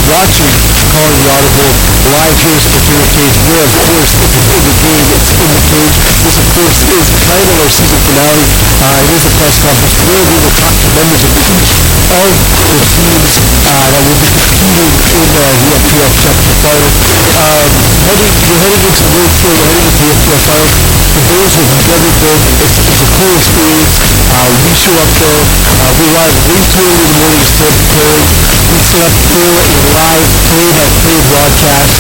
watching Calling the Audible live here at the Patriot Cage. We're, of course, in the game. It's in the cage. This, of course, is kind of our season finale. It is a press conference where we will talk to members of each of the teams that will be competing in the FPF Championship Final. We're heading into the road show. We're heading into the FPF Final. For those who have never been, it's a cool experience. We show up there. We arrive way too early in the morning to start preparing. We set up for a live play-by-play broadcast.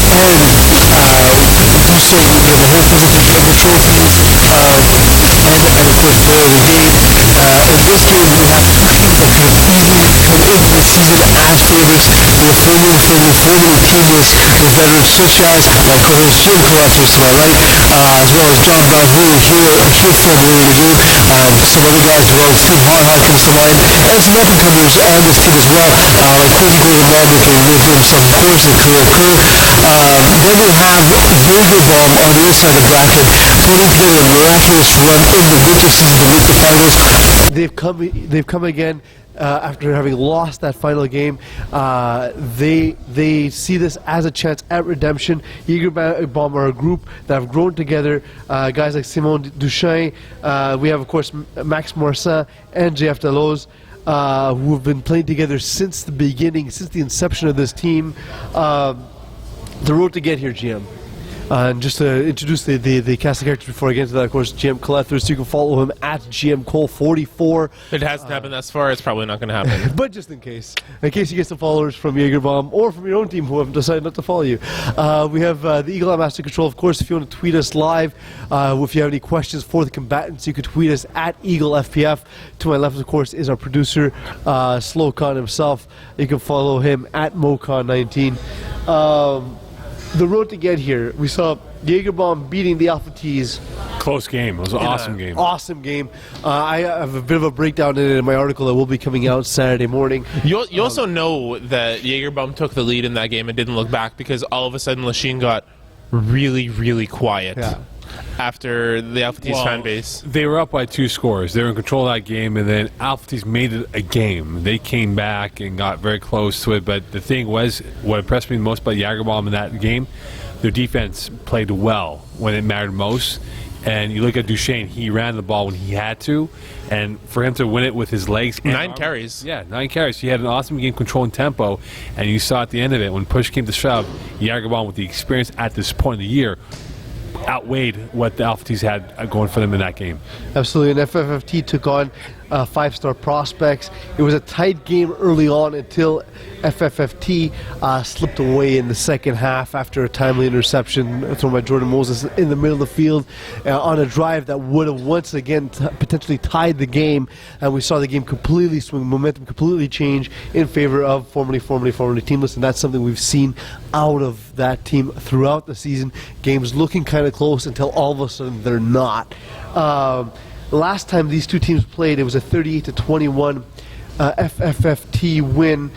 And do so. We have a whole presentation of the trophies and of course play of the game. In this game, we have two teams that could have easily come into the season as favorites. We have formerly teamless with veterans such as my co-host Jim Collectors to my right, as well as John Brown, who is here from earlier in the game. Some other guys as well. Steve Hart comes to mind, and some up-and-comers on this team as well, like Crazy Golden Mom, who can live himself, of course, and Khalil Kerr. Then we have Jaeger Bomb on the other side of the bracket, putting together a miraculous run in the winter season to make the finals. They've come again. After having lost that final game, they see this as a chance at redemption. Jaeger Bomb are a group that have grown together. Guys like Simon Duchesne, we have of course Max Morsin and JF Deloz, who have been playing together since the beginning, since the inception of this team. The road to get here, GM. And just to introduce the cast of characters before I get into that, of course, GM Colethers. You can follow him at GM Cole44. If it hasn't happened thus far, it's probably not going to happen. But just in case you get some followers from Jaeger Bomb or from your own team who have decided not to follow you. We have the Eagle Eye Master Control. Of course, if you want to tweet us live, if you have any questions for the combatants, you can tweet us at Eagle FPF. To my left, of course, is our producer, Slowcon himself. You can follow him at Mocon19. The road to get here, we saw Jaeger Bomb beating the Alpha T's. Close game. It was an awesome game. Awesome game. I have a bit of a breakdown in it in my article that will be coming out Saturday morning. You also know that Jaeger Bomb took the lead in that game and didn't look back because all of a sudden Lachine got really, really quiet. Yeah. After the Alpha T's fan base. They were up by 2 scores. They were in control of that game, and then Alpha T's made it a game. They came back and got very close to it, but the thing was, what impressed me most about Jaeger Bomb in that game, their defense played well when it mattered most. And you look at Duchesne, he ran the ball when he had to, and for him to win it with his legs. 9 carries. Yeah, 9 carries. He had an awesome game controlling tempo, and you saw at the end of it, when push came to shove, Jaeger Bomb, with the experience at this point of the year, outweighed what the Alpha T's had going for them in that game. Absolutely, and FFFT took on 5-star prospects. It was a tight game early on until FFFT slipped away in the second half after a timely interception thrown by Jordan Moses in the middle of the field on a drive that would have once again potentially tied the game, and we saw the game completely swing, momentum completely change in favor of formerly teamless, and that's something we've seen out of that team throughout the season. Games looking kind of close until all of a sudden they're not. Last time these two teams played, it was a 38-21 FFFT win.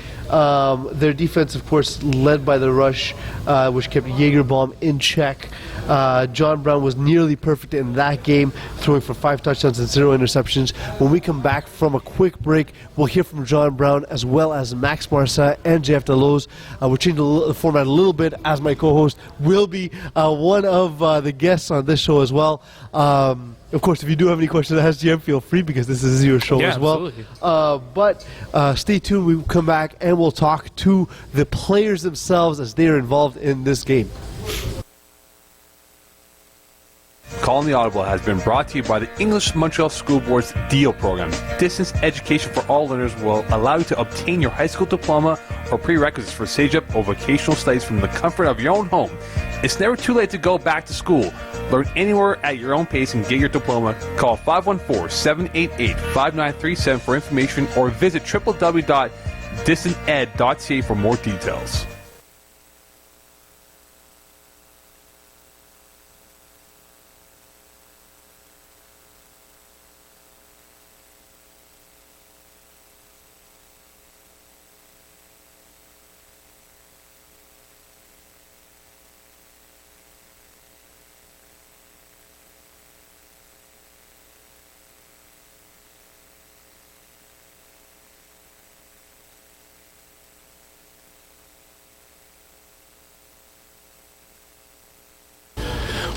Their defense, of course, led by the rush, which kept Jaeger Bomb in check. John Brown was nearly perfect in that game, throwing for 5 touchdowns and 0 interceptions. When we come back from a quick break, we'll hear from John Brown as well as Max Marsa and Jeff Deloz. We're changing the format a little bit, as my co-host will be one of the guests on this show as well. Of course, if you do have any questions to ask GM, feel free, because this is your show as well. But stay tuned. We will come back and we'll talk to the players themselves as they are involved in this game. Calling the Audible has been brought to you by the English Montreal School Board's DEAL program. Distance education for all learners will allow you to obtain your high school diploma or prerequisites for CEGEP or vocational studies from the comfort of your own home. It's never too late to go back to school. Learn anywhere at your own pace and get your diploma. Call 514-788-5937 for information, or visit www.distanted.ca for more details.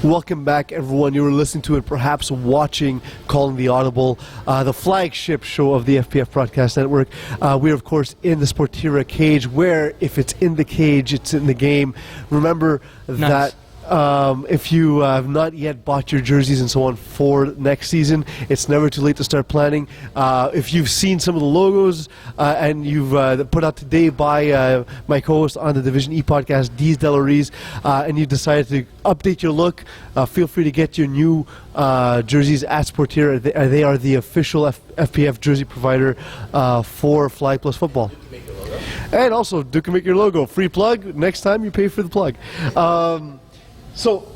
Welcome back, everyone. You were listening to and perhaps watching Calling the Audible, the flagship show of the FPF Broadcast Network. We are, of course, in the Sportira cage, where if it's in the cage, it's in the game. Remember that if you have not yet bought your jerseys and so on for next season, it's never too late to start planning. If you've seen some of the logos and you've put out today by my co-host on the Division E podcast, Dees Delories, and you decided to update your look, feel free to get your new jerseys at Sportira. They are the official FPF jersey provider for Flag Plus Football. And also, Duke can make your logo. Free plug. Next time you pay for the plug. So,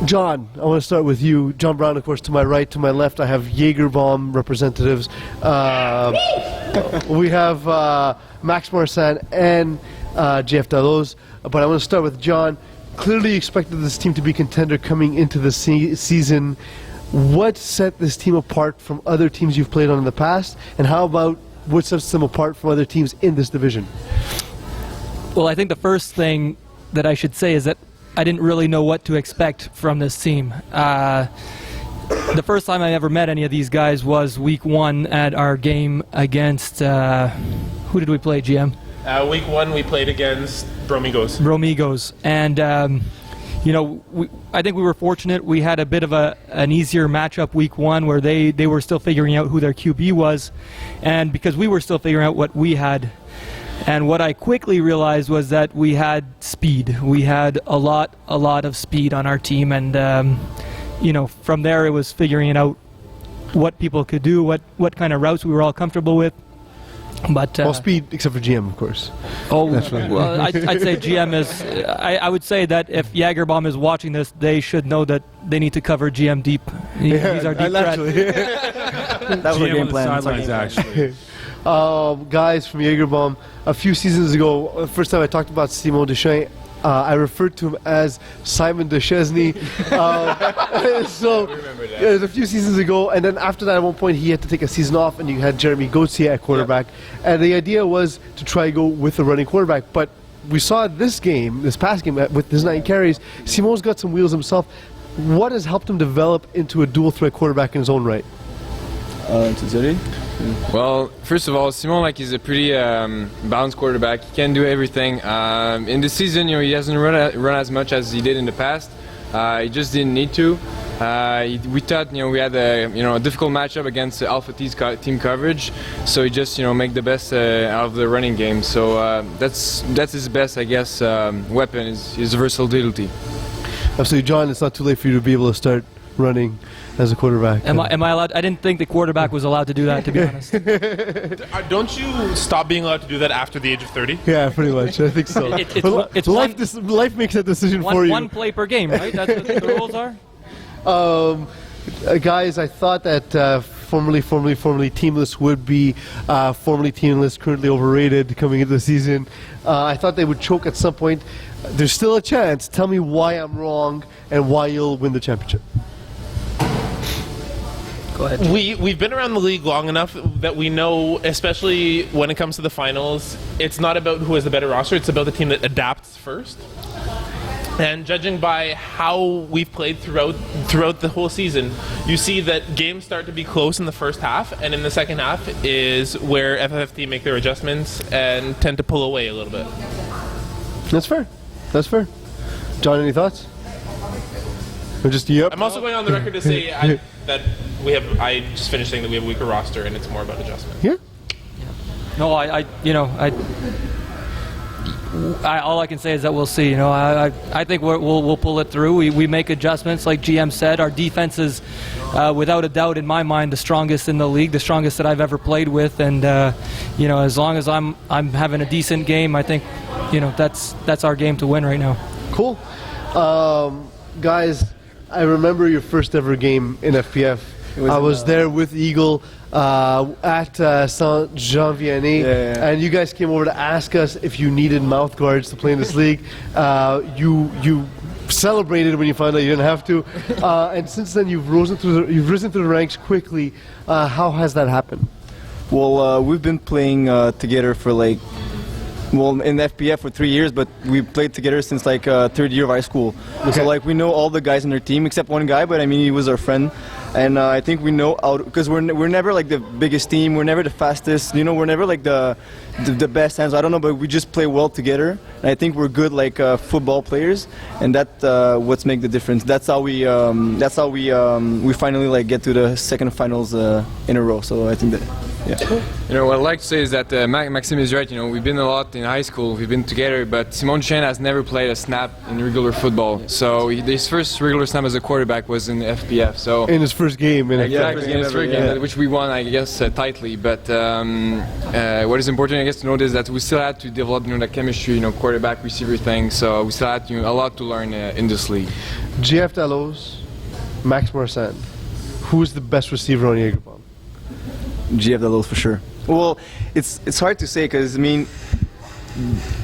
John, I want to start with you. John Brown, of course, to my right. To my left, I have Jagerbomb representatives. We have Max Marsan and JF Dalloz. But I want to start with John. Clearly you expected this team to be contender coming into the season. What set this team apart from other teams you've played on in the past? And how about what sets them apart from other teams in this division? Well, I think the first thing that I should say is that I didn't really know what to expect from this team. The first time I ever met any of these guys was week 1 at our game against, who did we play, GM? Week 1 we played against Bromigos. And, I think we were fortunate. We had a bit of an easier matchup week 1 where they were still figuring out who their QB was. And because we were still figuring out what we had. And what I quickly realized was that we had speed. We had a lot of speed on our team, and from there it was figuring out what people could do, what kind of routes we were all comfortable with. But all speed except for GM, of course. Oh, well, I'd say GM is. I would say that if Jagerbomb is watching this, they should know that they need to cover GM deep. He's our deep threat. That was our game plan. Sidelines, actually. Guys from Jagerbomb, a few seasons ago, the first time I talked about Simon Deschamps, I referred to him as Simon Deschesney. So it was a few seasons ago, and then after that, at one point, he had to take a season off, and you had Jeremy Gauthier at quarterback. Yep. And the idea was to try to go with the running quarterback. But we saw this past game, with his 9 carries, Simon's got some wheels himself. What has helped him develop into a dual-threat quarterback in his own right? Well, first of all, Simon is a pretty balanced quarterback. He can do everything. In the season, he hasn't run as much as he did in the past. He just didn't need to. We thought we had a difficult matchup against Alpha T's team coverage, so he just make the best out of the running game. So that's his best, I guess, weapon is his versatility. Absolutely, John. It's not too late for you to be able to start running as a quarterback. Am I allowed? I didn't think the quarterback was allowed to do that, to be honest. Don't you stop being allowed to do that after the age of 30? Yeah, pretty much. I think so. It's life makes that decision for you. One play per game, right? That's what the rules are? Guys, I thought that formerly teamless would be formerly teamless, currently overrated coming into the season. I thought they would choke at some point. There's still a chance. Tell me why I'm wrong and why you'll win the championship. Go ahead. We've been around the league long enough that we know, especially when it comes to the finals, it's not about who has the better roster, it's about the team that adapts first. And judging by how we've played throughout the whole season, you see that games start to be close in the first half, and in the second half is where FFT make their adjustments and tend to pull away a little bit. That's fair. John, any thoughts? Or just yep? I'm also going on the record to say that I just finished saying that we have a weaker roster, and it's more about adjustment. Yeah. No, all I can say is that we'll see. I think we'll pull it through. We make adjustments, like GM said. Our defense is, without a doubt, in my mind, the strongest in the league, the strongest that I've ever played with. And as long as I'm having a decent game, I think that's our game to win right now. Cool, guys. I remember your first ever game in FPF. I was there with Eagle at Saint-Jean-Vianney, and you guys came over to ask us if you needed mouth guards to play in this league. You celebrated when you found out you didn't have to, and since then you've risen through the ranks quickly. How has that happened? Well, we've been playing together for Well, in FPF for 3 years, but we played together since like third year of high school. Okay. So like we know all the guys in their team except one guy, but I mean he was our friend, and I think we know out because we're never like the biggest team, we're never the fastest, we're never like the best hands. I don't know, but we just play well together, and I think we're good like football players, and that what's make the difference. That's how we finally like get to the second finals in a row. So I think that. Yeah. What I'd like to say is that Maxime is right. We've been a lot in high school, we've been together, but Simon Duchesne has never played a snap in regular football. So his first regular snap as a quarterback was in the FPF. So In his first game. exactly, in his first game, which we won, I guess, tightly. But what is important, I guess, to note is that we still had to develop, the chemistry, quarterback receiver thing. So we still had a lot to learn in this league. GF Dalloz, Max Marsan. Who's the best receiver on Jagerbomb? GF Dalloz for sure. Well, it's hard to say because I mean,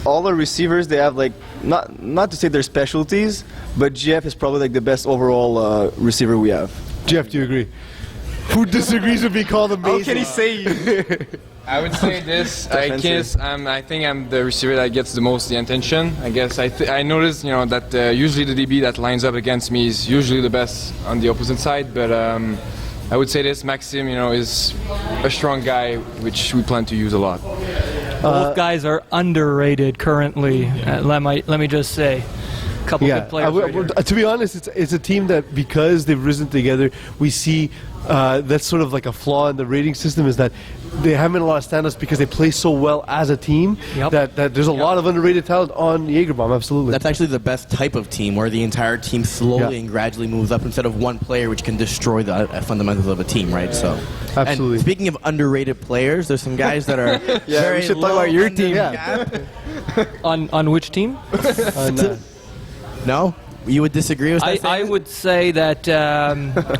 all the receivers they have like not to say their specialties, but GF is probably like the best overall receiver we have. Jeff, do you agree? Who disagrees with being called amazing? How can he say? I would say this. I think I'm the receiver that gets the most the attention. I guess I noticed that usually the DB that lines up against me is usually the best on the opposite side, but. I would say this, Maxime, is a strong guy, which we plan to use a lot. Both guys are underrated currently. Let me just say, a couple good players. Right here. To be honest, it's a team that because they've risen together, we see that's sort of like a flaw in the rating system is that they haven't been a lot of standouts because they play so well as a team that there's a lot of underrated talent on Jagerbomb. Absolutely. That's actually the best type of team where the entire team slowly and gradually moves up instead of one player which can destroy the fundamentals of a team, right? So, absolutely. And speaking of underrated players, there's some guys that are We should talk about your team. On which team? No? You would disagree with that? I would say that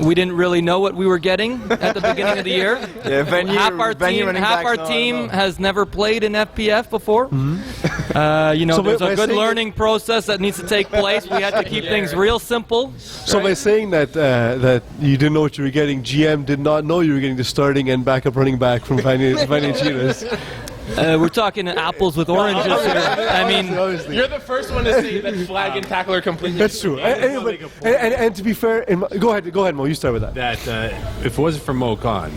we didn't really know what we were getting at the beginning of the year. Half our team has never played in FPF before. So there's a good learning process that needs to take place. We had to keep things real simple. So by saying that that you didn't know what you were getting, GM did not know you were getting the starting and backup running back from Finding Cheetahs. We're talking apples with oranges here. I mean, You're the first one to say that flag and tackle are completely. That's true. And to be fair, go ahead, Mo. You start with that. That if it wasn't for Mo Khan,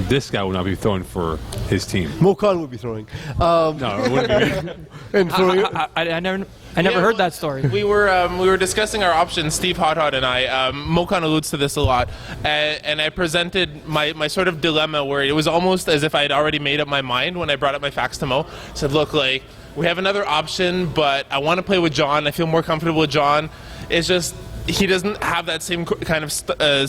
this guy would not be throwing for his team. Mo Khan would be throwing. No, it wouldn't be. And throwing. I never heard that story. We were discussing our options, Steve Hot and I. Mokan alludes to this a lot, and I presented my sort of dilemma where it was almost as if I had already made up my mind when I brought up my facts to Mo. I said, look, like we have another option, but I want to play with John. I feel more comfortable with John. It's just he doesn't have that same kind of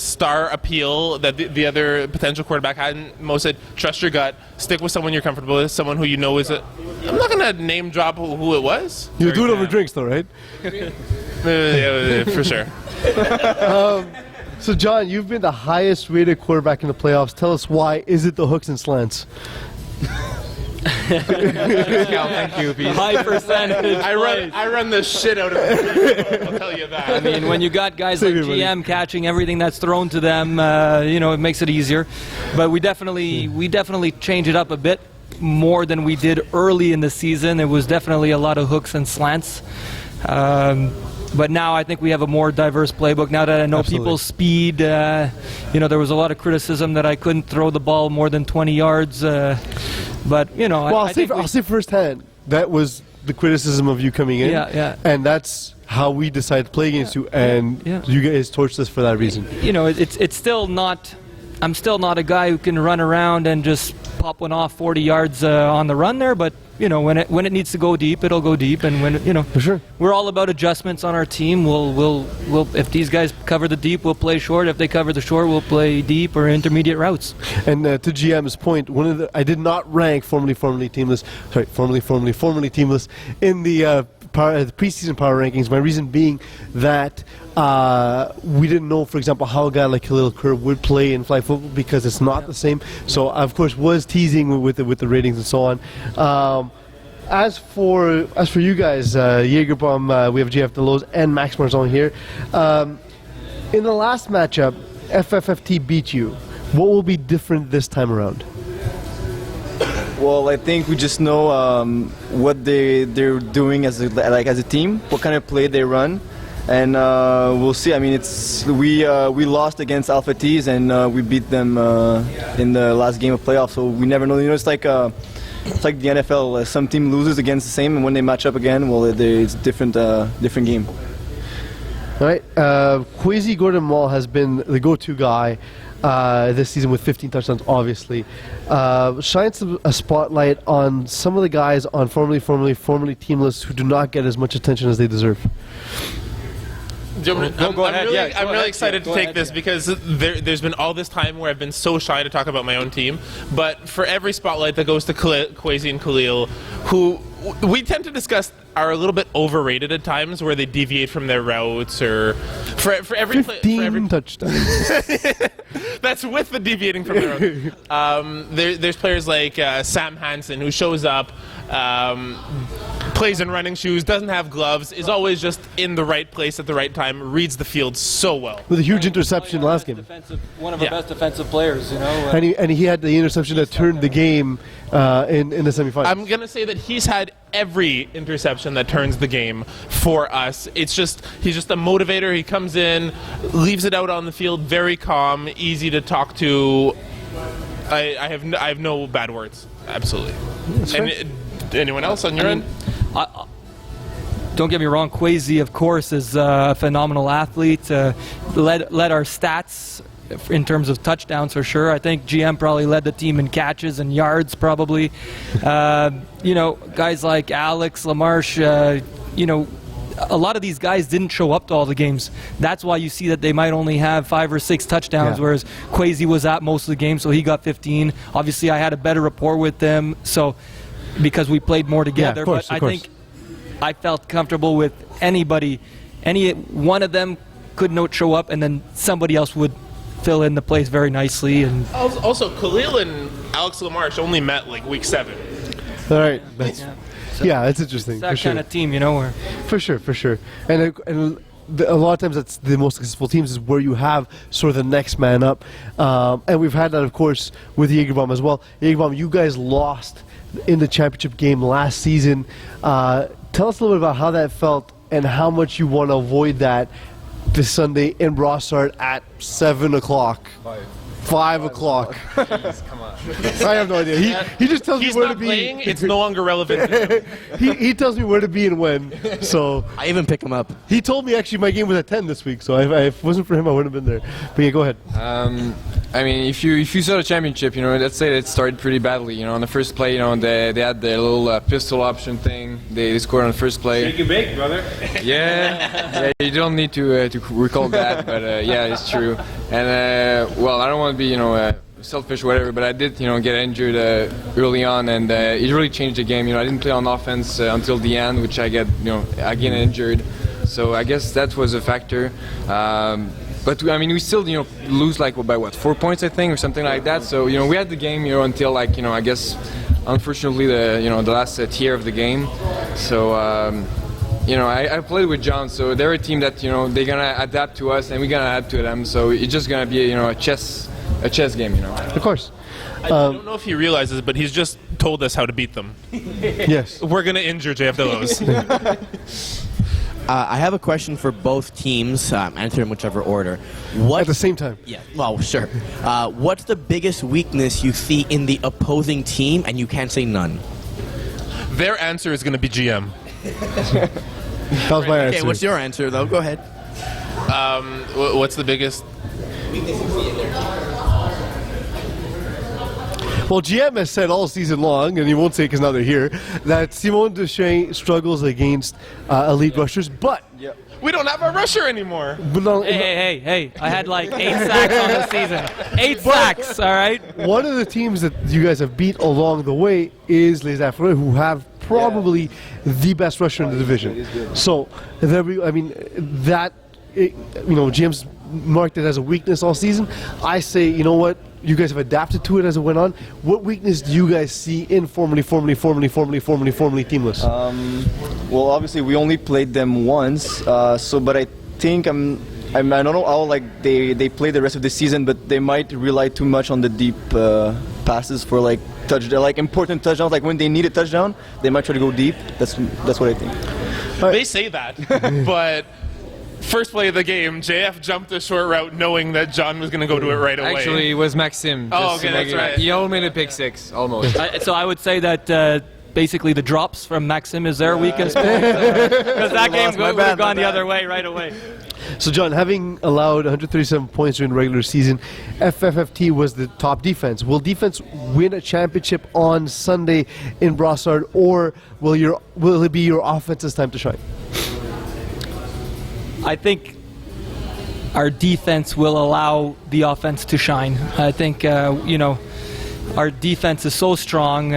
star appeal that the other potential quarterback had. And Mo said, trust your gut, stick with someone you're comfortable with, someone who you know is a... I'm not going to name drop who it was. You'll do it over drinks though, right? Yeah, for sure. So John, you've been the highest rated quarterback in the playoffs. Tell us why. Is it the hooks and slants? Thank you, Pete. High percentage. I run the shit out of it. I'll tell you that. I mean, when you got guys like GM catching everything that's thrown to them, it makes it easier. But we definitely change it up a bit more than we did early in the season. There was definitely a lot of hooks and slants. But now I think we have a more diverse playbook. Now that I know people's speed, there was a lot of criticism that I couldn't throw the ball more than 20 yards. But I'll say firsthand that was the criticism of you coming in. Yeah. And that's how we decided to play against you, and you guys torched us for that reason. It's still not. I'm still not a guy who can run around and just pop one off 40 yards on the run there, but when it needs to go deep, it'll go deep, and when for sure, we're all about adjustments on our team. We'll if these guys cover the deep, we'll play short. If they cover the short, we'll play deep or intermediate routes. And to GM's point, I did not rank formerly teamless in the preseason power rankings. My reason being that we didn't know, for example, how a guy like Khalil Kerr would play in flag football because it's not the same. So I, of course, was teasing with the ratings and so on. As for you guys, Jagerbomb, we have GF Dalloz and Max Marsan here. In the last matchup, FFFT beat you. What will be different this time around? Well, I think we just know what they're doing as a team, what kind of play they run, and we'll see. I mean, we lost against Alpha T's and we beat them in the last game of playoffs, so we never know. You know, it's like the NFL. Some team loses against the same, and when they match up again, well, it's different game. All right, Kwesi Gordon-Mall has been the go-to guy this season with 15 touchdowns, obviously. Shines a spotlight on some of the guys on formerly teamless who do not get as much attention as they deserve. I'm really excited to take this because there's been all this time where I've been so shy to talk about my own team. But for every spotlight that goes to Kwesi and Khalil, who we tend to discuss are a little bit overrated at times, where they deviate from their routes, or for every 15 touchdowns. That's with the deviating from their route. There's players like Sam Hansen, who shows up, plays in running shoes, doesn't have gloves, is always just in the right place at the right time, reads the field so well. With a huge interception last game. One of our best defensive players, you know. And he had the interception that turned the game in the semifinals. I'm going to say that he's had every interception that turns the game for us. He's just a motivator. He comes in, leaves it out on the field, very calm, easy to talk to. I have no bad words. Absolutely. And anyone else on your end? Don't get me wrong, Kwesi, of course, is a phenomenal athlete. Led our stats in terms of touchdowns for sure. I think GM probably led the team in catches and yards probably. You know, guys like Alex LaMarche, you know, a lot of these guys didn't show up to all the games. That's why you see that they might only have 5 or 6 touchdowns, whereas Kwesi was at most of the games, so he got 15. Obviously, I had a better rapport with them, so because we played more together. Yeah, of course, but I think I felt comfortable with anybody. Any one of them could not show up, and then somebody else would fill in the place very nicely. And also, Khalil and Alex LaMarche only met like week 7. All right, that's it's interesting. It's that kind of team, you know. Where For sure. And a lot of times that's the most successful teams is where you have sort of the next man up. And we've had that, of course, with Jägerbomb as well. Jägerbomb, you guys lost in the championship game last season. Tell us a little bit about how that felt and how much you want to avoid that this Sunday in Brossard at 7 o'clock. 5 o'clock. Jeez, come on. I have no idea. He just tells me where to be. Playing, it's no longer relevant. he tells me where to be and when. So I even pick him up. he told me actually my game was at 10 this week. So if it wasn't for him, I wouldn't have been there. But yeah, go ahead. I mean, if you saw the championship, you know, let's say it started pretty badly. You know, on the first play, you know, they had the little pistol option thing. They scored on the first play. Shake and bake, brother. Yeah, you don't need to recall that, but yeah, it's true. And well, I don't want to be, you know, selfish or whatever, but I did, you know, get injured early on, and it really changed the game. You know, I didn't play on offense until the end, which I get injured. So I guess that was a factor. But I mean, we still, you know, lose like by 4 points, I think, or something like that. So you know, we had the game, you know, until like, you know, I guess, unfortunately, the last tier of the game. So you know, I played with John, so they're a team that, you know, they're gonna adapt to us, and we're gonna adapt to them. So it's just gonna be, you know, a chess game, you know. Of course. I don't know if he realizes, but he's just told us how to beat them. Yes. We're gonna injure JF Delos. I have a question for both teams. Answer in whichever order. At the same time. Yeah. Well, sure. What's the biggest weakness you see in the opposing team, and you can't say none? Their answer is gonna be GM. That was my answer. Okay, what's your answer, though? Go ahead. What's the biggest? Well, GM has said all season long, and he won't say because now they're here, that Simon Duchesne struggles against elite rushers, but We don't have a rusher anymore. Hey! I had like 8 sacks on the season. 8 sacks, all right. one of the teams that you guys have beat along the way is Les Affreux, who have probably the best rusher in the division. So, GM's marked it as a weakness all season. I say, you know what? You guys have adapted to it as it went on. What weakness do you guys see in formerly teamless? Well, obviously we only played them once, but I think I don't know how like they play the rest of the season, but they might rely too much on the deep passes for like touchdown, like important touchdowns. Like when they need a touchdown, they might try to go deep. That's what I think. They say that, but first play of the game, JF jumped a short route knowing that John was going to go to it right away. Actually, it was Maxim. Oh, just okay, to make that's it- right. He only made a pick six, almost. So I would say that basically the drops from Maxim is their weakest point. Because that game would have gone the other way right away. So, John, having allowed 137 points during the regular season, FFFT was the top defense. Will defense win a championship on Sunday in Brossard, or will it be your offense's time to shine? I think our defense will allow the offense to shine. I think our defense is so strong.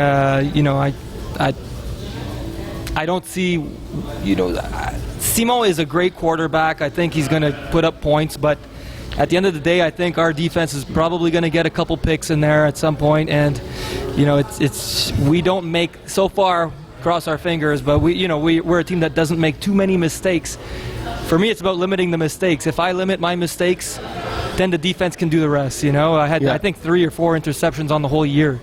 I don't see, Simo is a great quarterback. I think he's going to put up points, but at the end of the day, I think our defense is probably going to get a couple picks in there at some point, and we don't make, so far, cross our fingers, but we're a team that doesn't make too many mistakes. For me, it's about limiting the mistakes. If I limit my mistakes, then the defense can do the rest. I had I think 3 or 4 interceptions on the whole year.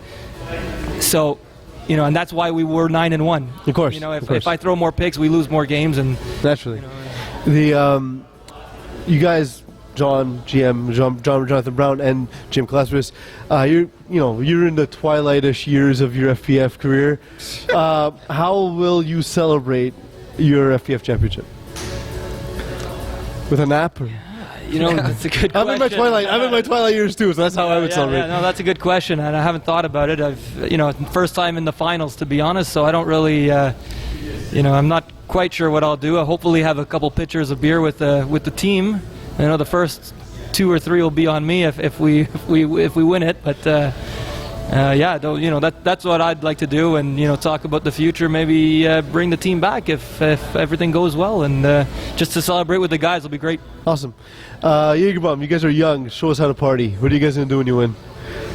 So, and that's why we were 9-1. Of course. If I throw more picks, we lose more games, and naturally, you guys, John, GM, Jonathan Brown, and Jim Kalesbris, you're in the twilight-ish years of your FPF career. How will you celebrate your FPF championship? With a nap? That's a good question. I'm in my twilight years too, so that's how I would celebrate. No, that's a good question, and I haven't thought about it. First time in the finals, to be honest, so I don't really, I'm not quite sure what I'll do. I'll hopefully have a couple pitchers of beer with the team. The first 2 or 3 will be on me if we win it, but that's what I'd like to do, and talk about the future. Maybe bring the team back if everything goes well, and just to celebrate with the guys will be great. Awesome. Jagerbomb, you guys are young. Show us how to party. What are you guys gonna do when you win?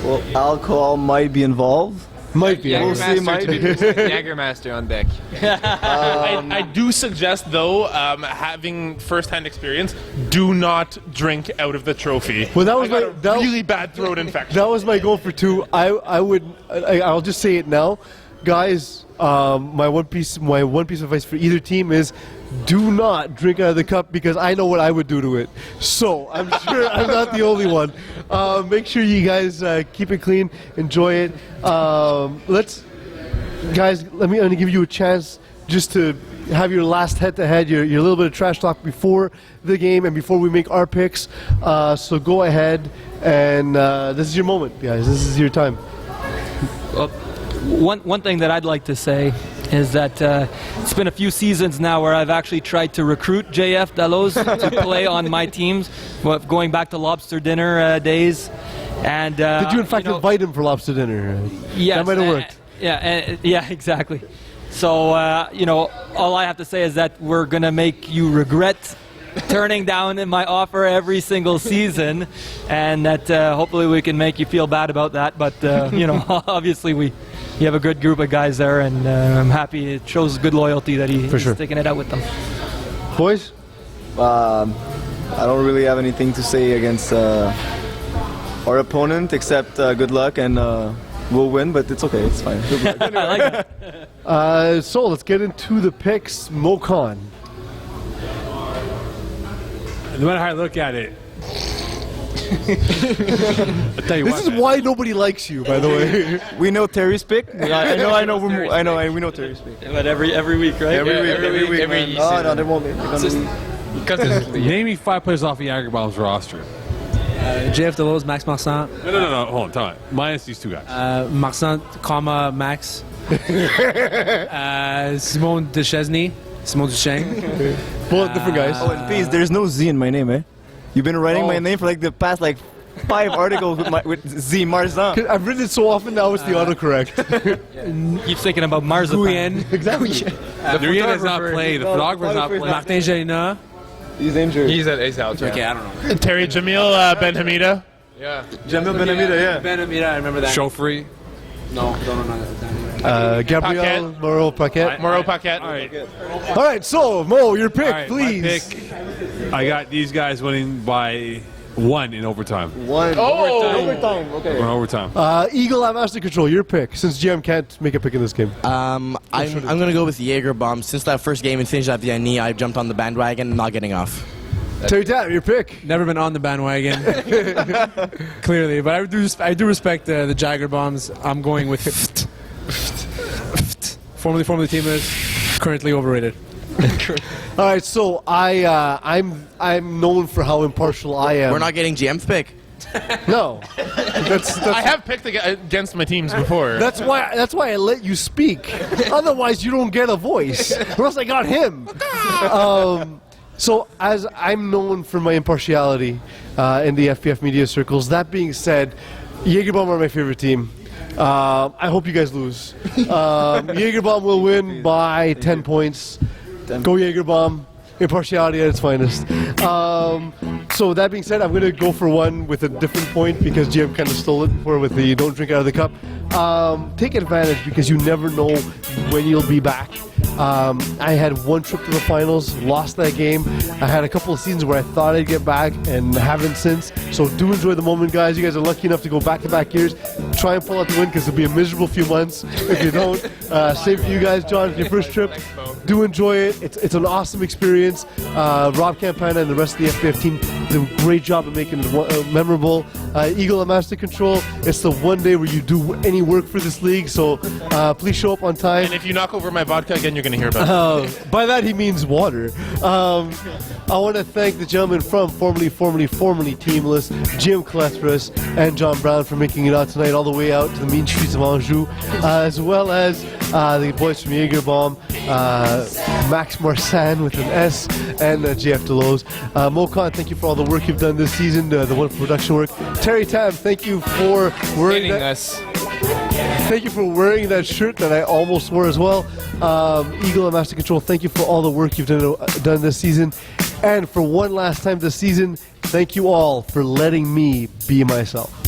Well, alcohol might be involved. Might be. We'll see, might be. Jägermaster on deck. I do suggest, though, having first-hand experience, do not drink out of the trophy. Well, that was I got a really bad throat infection. That was my goal for 2. I'll just say it now, guys. My one piece of advice for either team is, do not drink out of the cup, because I know what I would do to it. So I'm sure I'm not the only one. Make sure you guys keep it clean, enjoy it. Let me give you a chance just to have your last head-to-head, your little bit of trash talk before the game and before we make our picks. So go ahead, and this is your moment, guys. This is your time. Well, one thing that I'd like to say is that it's been a few seasons now where I've actually tried to recruit JF Dalloz to play on my teams, going back to lobster dinner days. And did you in fact invite him for lobster dinner? Yes, that might have worked. Yeah, exactly. So all I have to say is that we're gonna make you regret turning down my offer every single season, and that hopefully we can make you feel bad about that. But obviously you have a good group of guys there, and I'm happy. It shows good loyalty that he's sticking it out with them. Boys? I don't really have anything to say against our opponent, except good luck, and we'll win, but it's okay. It's fine. I like it. So let's get into the picks. Mokan. No matter how I look at it, I'll tell you This is why nobody likes you, by the way. We know Terry's pick. I know. We know Terry's pick. But every week, right? Every week. Every Oh no, they won't be. Name me 5 players off of Jagerbomb's roster. JF Dalloz, Max Marsan. No. Hold on, time out. Minus these 2 guys. Marsan, Max. Simon Duchesne. Simon Duchesne. Both different guys. Oh, and please, there's no Z in my name, eh? You've been writing my name for the past 5 articles with Z Marzan. I've written it so often now it's the autocorrect. Keep thinking about Marzipan. Guyen. Exactly. Guyen does not play. The photographer's not playing. Martin Gelina. He's injured. He's out. Okay, I don't know. Terry Jamil, Ben Hamida. Yeah. Jamil Benamida, yeah. Ben Amida, I remember that. Show free. No, don't know. Gabriel Moreau Paquette. Moreau Paquette. All right. All right, so Mo, your pick, All right, please. my pick. I got these guys winning by Won in overtime. One. Oh! Overtime. Okay. Won overtime. Eagle at Master Control, your pick, since GM can't make a pick in this game. I'm going to go with Jaeger Bomb. Since that first game in Saint Jean-Vianney, I've jumped on the bandwagon, not getting off. Terry Tam, your pick. Never been on the bandwagon, clearly. But I do respect the Jagger Bombs. I'm going with formerly Teamers, currently overrated. All right, so I'm known for how impartial I am. We're not getting GM's pick. No, I have picked against my teams before. that's why I let you speak. Otherwise, you don't get a voice. Or else I got him. So as I'm known for my impartiality in the FPF media circles. That being said, Jagerbomb are my favorite team. I hope you guys lose. Jagerbomb will win by 10 points. Go Jagerbomb. Impartiality at its finest. So that being said, I'm going to go for one with a different point because GM kind of stole it before with the don't drink out of the cup. Take advantage because you never know when you'll be back. I had one trip to the finals, lost that game. I had a couple of seasons where I thought I'd get back and haven't since. So do enjoy the moment, guys. You guys are lucky enough to go back-to-back years. Try and pull out the win because it'll be a miserable few months if you don't. Same for you guys, John. It's your first trip. Do enjoy it. It's an awesome experience. Rob Campana and the rest of the FPF team did a great job of making it memorable. Eagle and Master Control, it's the one day where you do any work for this league, so please show up on time. And if you knock over my vodka again, you're going to hear about it. By that he means water. I want to thank the gentlemen from formerly Teamless, Jim Calethris and John Brown for making it out tonight all the way out to the mean streets of Anjou, as well as the boys from Jagerbomb, Max Marsan with an S, and JF Delos. Mokan, thank you for all the work you've done this season, the wonderful production work. Terry Tam, thank you for wearing Thank you for wearing that shirt that I almost wore as well. Eagle and Master Control, thank you for all the work you've done this season. And for one last time this season, thank you all for letting me be myself.